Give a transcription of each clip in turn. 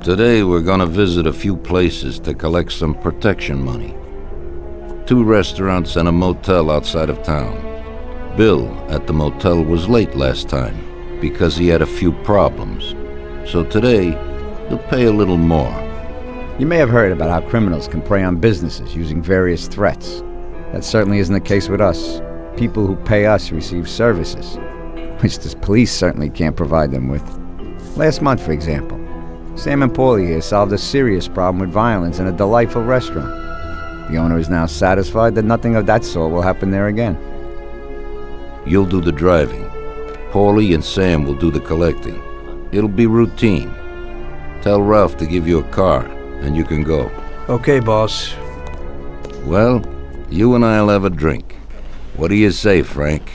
Today we're gonna visit a few places to collect some protection money. 2 restaurants and a motel outside of town. Bill at the motel was late last time because he had a few problems. So today, he'll pay a little more. You may have heard about how criminals can prey on businesses using various threats. That certainly isn't the case with us. People who pay us receive services, which the police certainly can't provide them with. Last month, for example, Sam and Paulie here solved a serious problem with violence in a delightful restaurant. The owner is now satisfied that nothing of that sort will happen there again. You'll do the driving. Paulie and Sam will do the collecting. It'll be routine. Tell Ralph to give you a car, and you can go. Okay, boss. Well, you and I'll have a drink. What do you say, Frank?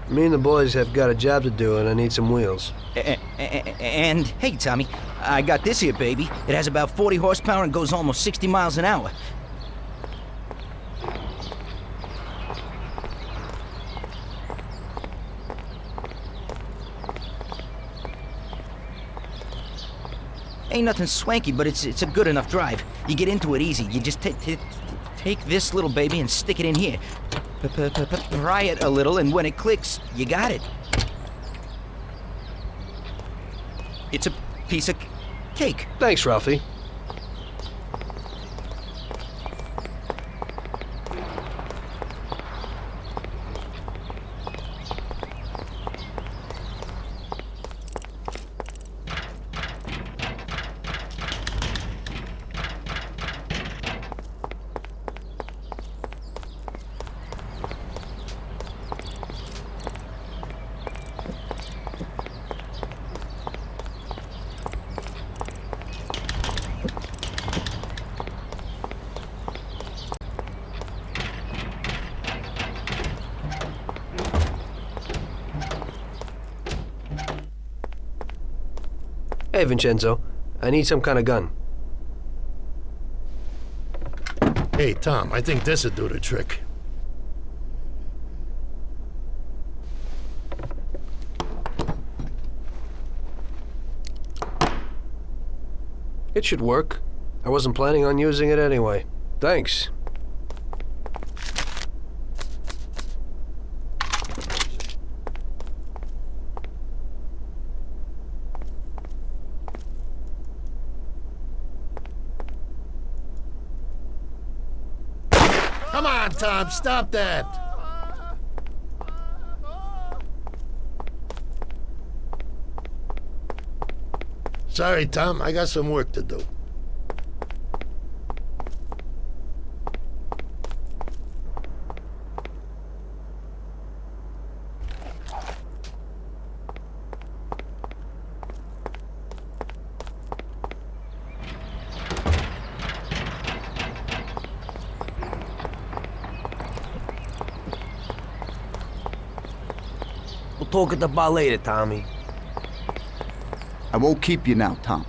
Me and the boys have got a job to do, and I need some wheels. And, hey, Tommy, I got this here, baby. It has about 40 horsepower and goes almost 60 miles an hour. Ain't nothing swanky, but it's a good enough drive. You get into it easy. You just take this little baby and stick it in here. Pry it a little, and when it clicks, you got it. It's a piece of cake. Thanks, Ralphie. Hey, Vincenzo. I need some kind of gun. Hey, Tom, I think this'd do the trick. It should work. I wasn't planning on using it anyway. Thanks. Come on, Tom, stop that! Sorry, Tom, I got some work to do. We'll talk at the bar later, Tommy. I won't keep you now, Tom.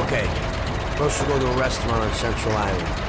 Okay. First we'll go to a restaurant on Central Island.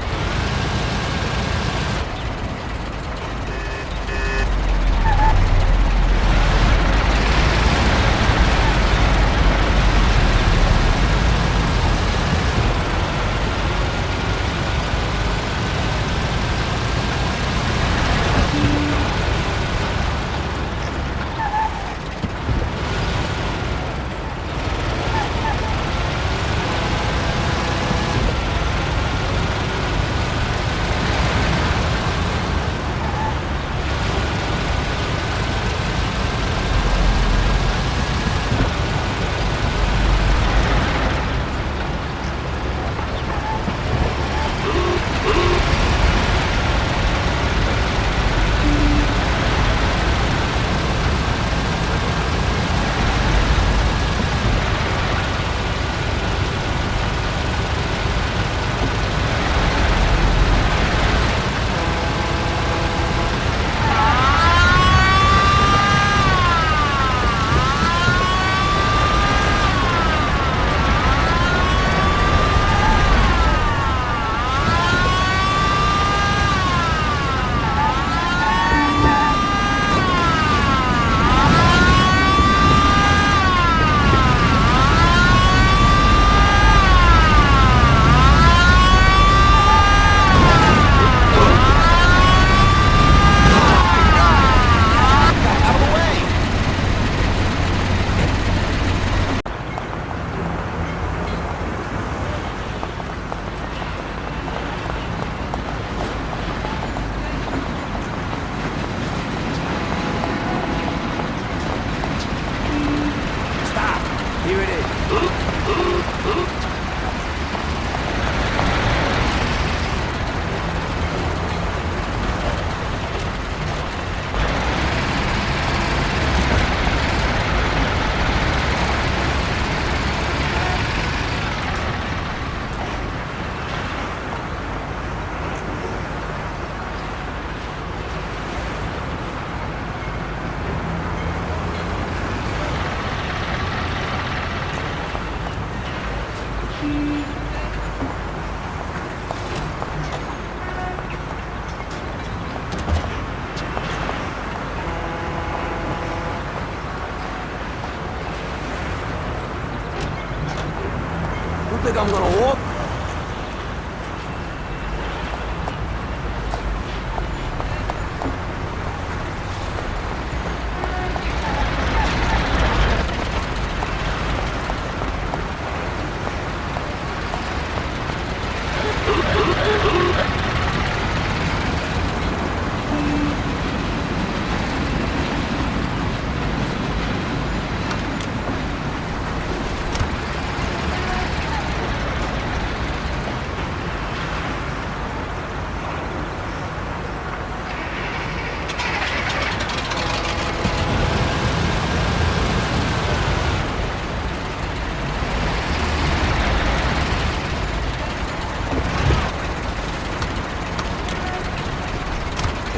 Here it is. You think I'm gonna walk?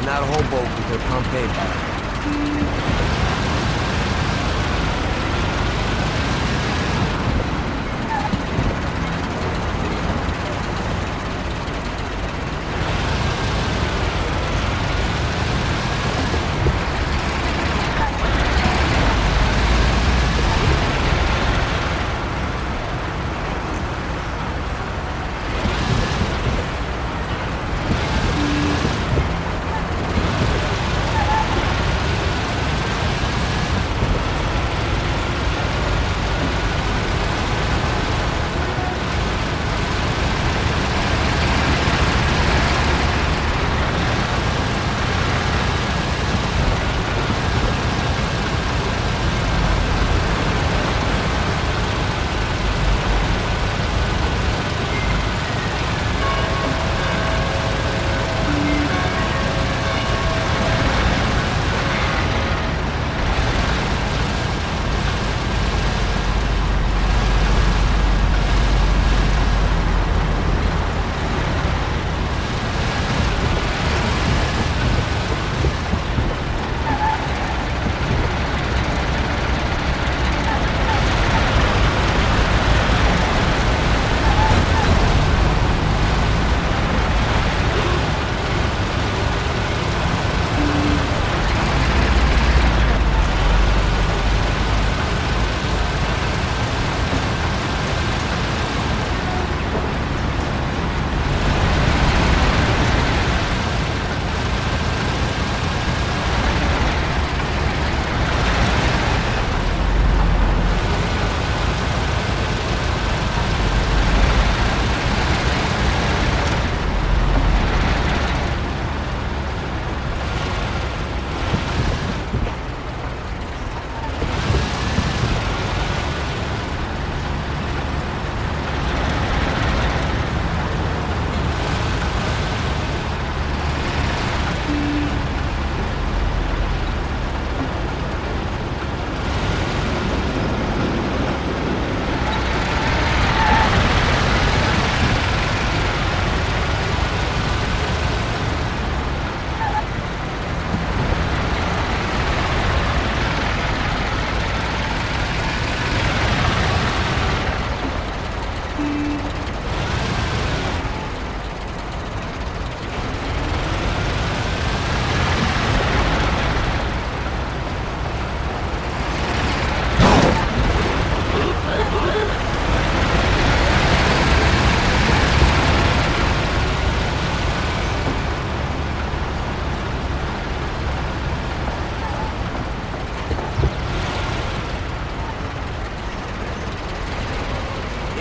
Not a hobo because Pompeii back.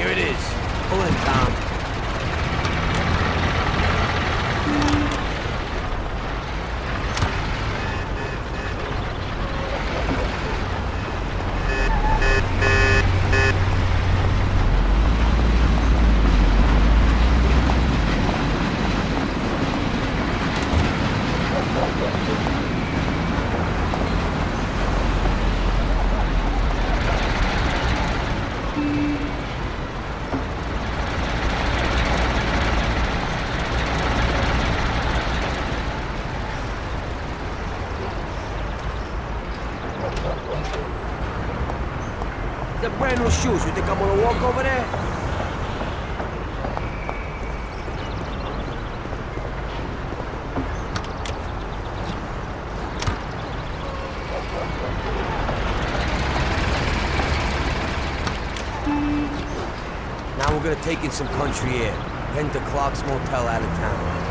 Here it is. Pull in, Tom. The brand new shoes. You think I'm gonna walk over there? Now we're gonna take in some country air. Heading to Clark's Motel out of town.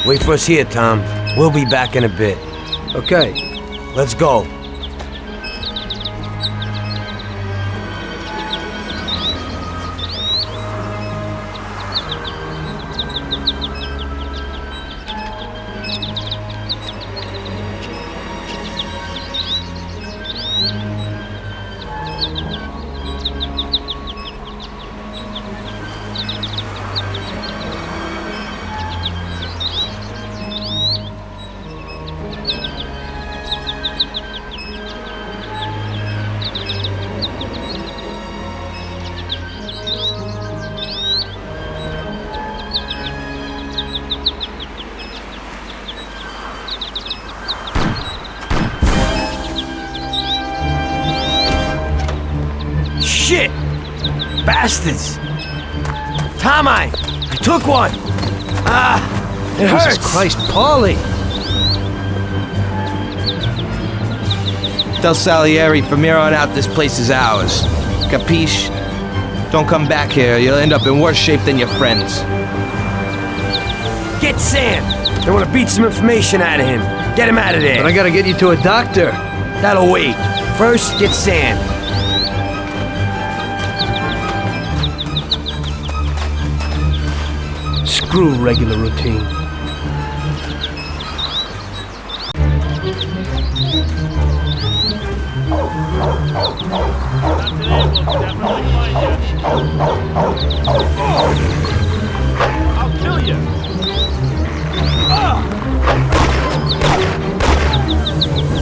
Wait for us here, Tom. We'll be back in a bit. Okay. Let's go. shit! Bastards! Tom, I took one! It hurts! Jesus Christ, Paulie! Tell Salieri from here on out this place is ours. Capiche? Don't come back here, you'll end up in worse shape than your friends. Get Sam! I want to beat some information out of him. Get him out of there. But I gotta get you to a doctor. That'll wait. First, get Sam. Screw regular routine. I'll kill you!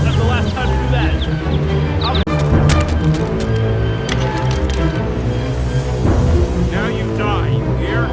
That's the last time you do that. Now you die, you hear?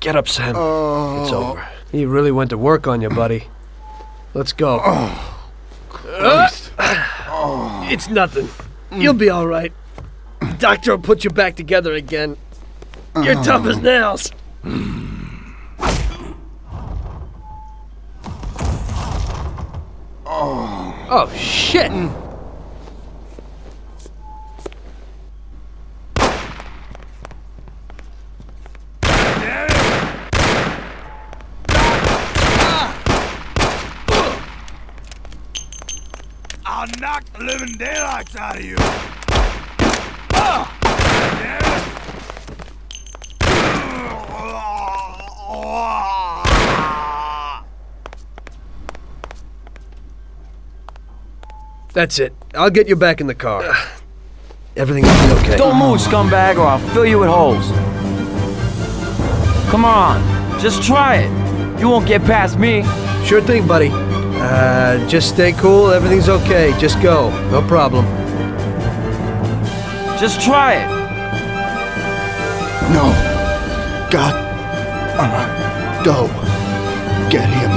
Get up, Sam. It's over. He really went to work on you, buddy. Let's go. It's nothing. You'll be all right. Doctor will put you back together again. You're tough as nails. Oh, shit! I'll knock the living daylights out of you! That's it. I'll get you back in the car. Everything will be okay. Don't move, scumbag, or I'll fill you with holes. Come on, just try it. You won't get past me. Sure thing, buddy. Just stay cool. Everything's okay. Just go. No problem. Just try it. No. God. Go. Get him.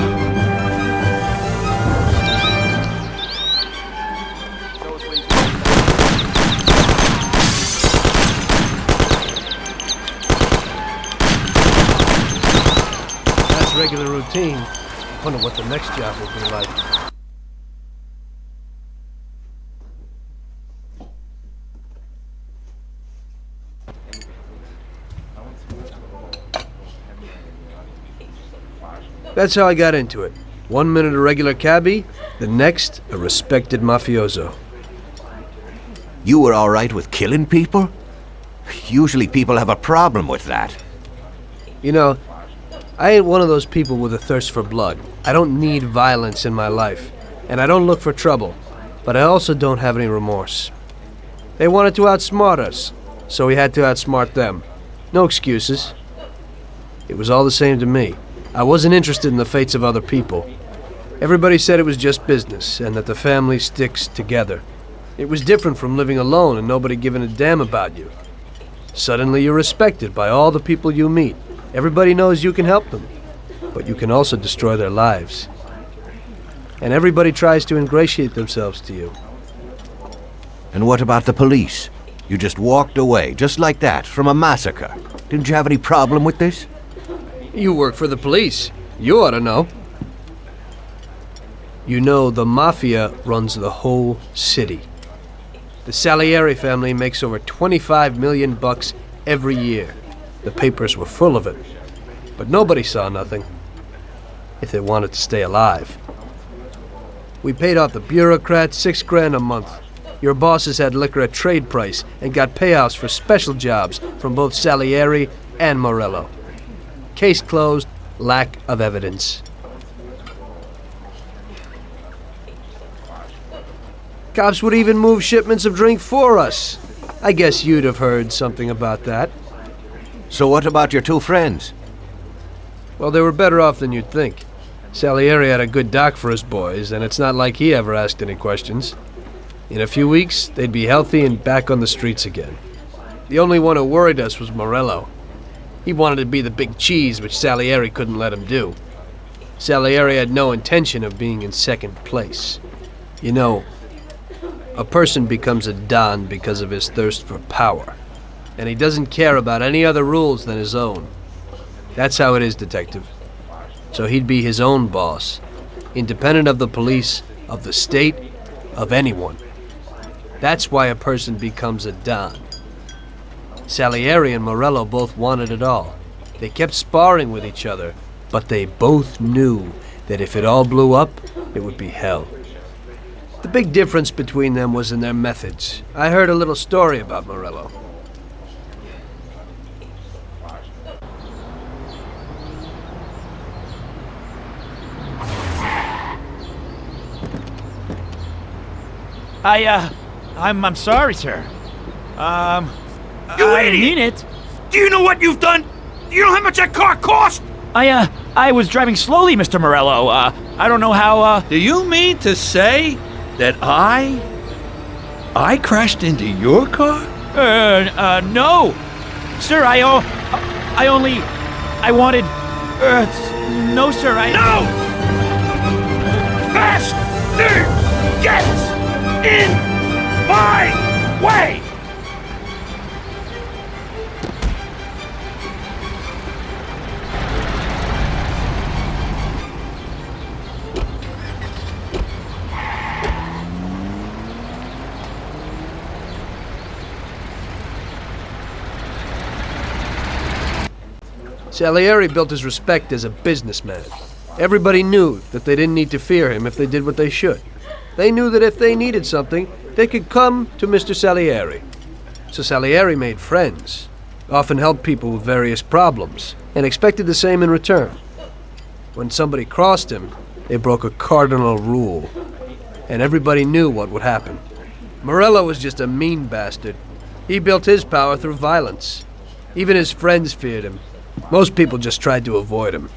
That's regular routine. I wonder what the next job will be like. That's how I got into it. 1 minute a regular cabbie, the next a respected mafioso. You were all right with killing people? Usually people have a problem with that. You know, I ain't one of those people with a thirst for blood. I don't need violence in my life, and I don't look for trouble, but I also don't have any remorse. They wanted to outsmart us, so we had to outsmart them. No excuses. It was all the same to me. I wasn't interested in the fates of other people. Everybody said it was just business, and that the family sticks together. It was different from living alone and nobody giving a damn about you. Suddenly you're respected by all the people you meet. Everybody knows you can help them, but you can also destroy their lives. And everybody tries to ingratiate themselves to you. And what about the police? You just walked away, just like that, from a massacre. Didn't you have any problem with this? You work for the police. You ought to know. You know, the Mafia runs the whole city. The Salieri family makes over 25 million bucks every year. The papers were full of it. But nobody saw nothing. If they wanted to stay alive. We paid off the bureaucrats $6 grand a month. Your bosses had liquor at trade price and got payouts for special jobs from both Salieri and Morello. Case closed, lack of evidence. Cops would even move shipments of drink for us. I guess you'd have heard something about that. So what about your two friends? Well, they were better off than you'd think. Salieri had a good doc for his boys, and it's not like he ever asked any questions. In a few weeks, they'd be healthy and back on the streets again. The only one who worried us was Morello. He wanted to be the big cheese, which Salieri couldn't let him do. Salieri had no intention of being in second place. You know, a person becomes a Don because of his thirst for power, and he doesn't care about any other rules than his own. That's how it is, Detective. So he'd be his own boss, independent of the police, of the state, of anyone. That's why a person becomes a Don. Salieri and Morello both wanted it all. They kept sparring with each other, but they both knew that if it all blew up, it would be hell. The big difference between them was in their methods. I heard a little story about Morello. I'm sorry, sir. You I didn't idiot! mean it. Do you know what you've done? Do you know how much that car cost? I was driving slowly, Mr. Morello. I don't know how, Do you mean to say that I crashed into your car? no. Sir, I wanted, no, sir, No! Faster! Get in my way! Salieri built his respect as a businessman. Everybody knew that they didn't need to fear him if they did what they should. They knew that if they needed something, they could come to Mr. Salieri. So Salieri made friends, often helped people with various problems, and expected the same in return. When somebody crossed him, they broke a cardinal rule, and everybody knew what would happen. Morello was just a mean bastard. He built his power through violence. Even his friends feared him. Most people just tried to avoid him.